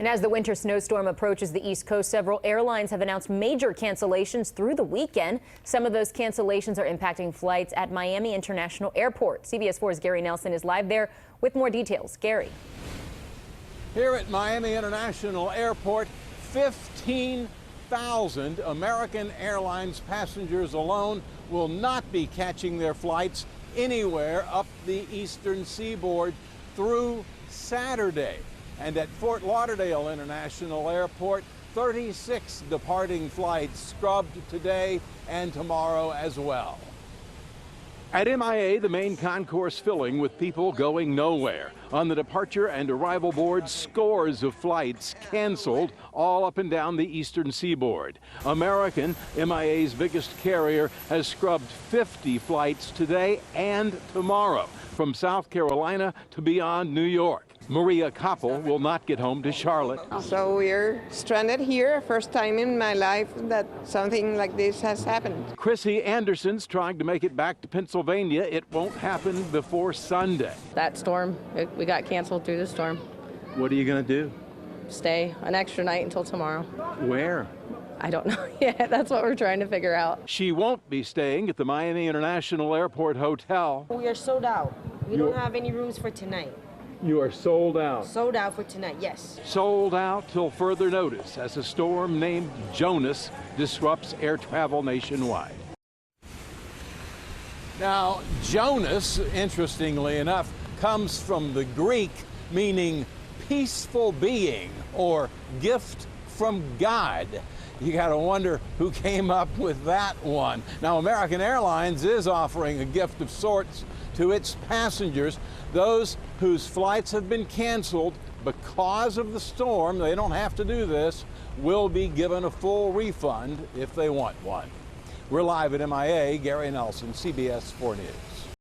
And as the winter snowstorm approaches the East Coast, several airlines have announced major cancellations through the weekend. Some of those cancellations are impacting flights at Miami International Airport. CBS 4's Gary Nelson is live there with more details. Gary. Here at Miami International Airport, 15,000 American Airlines passengers alone will not be catching their flights anywhere up the eastern seaboard through Saturday. And at Fort Lauderdale International Airport, 36 departing flights scrubbed today and tomorrow as well. At MIA, the main concourse filling with people going nowhere. On the departure and arrival board, scores of flights canceled all up and down the eastern seaboard. American, MIA's biggest carrier, has scrubbed 50 flights today and tomorrow from South Carolina to beyond New York. Maria Koppel will not get home to Charlotte. So we're stranded here. First time in my life that something like this has happened. Chrissy Anderson's trying to make it back to Pennsylvania. It won't happen before Sunday. That storm, we got canceled through the storm. What are you going to do? Stay an extra night until tomorrow. Where? I don't know yet. That's what we're trying to figure out. She won't be staying at the Miami International Airport Hotel. We are sold out. We don't have any rooms for tonight. You are sold out. Sold out for tonight, yes. Sold out till further notice as a storm named Jonas disrupts air travel nationwide. Now, Jonas, interestingly enough, comes from the Greek meaning peaceful being or gift from God. You got to wonder who came up with that one. Now, American Airlines is offering a gift of sorts to its passengers, those whose flights have been canceled because of the storm. They don't have to do this, will be given a full refund if they want one. We're live at MIA. Gary Nelson, CBS 4 News.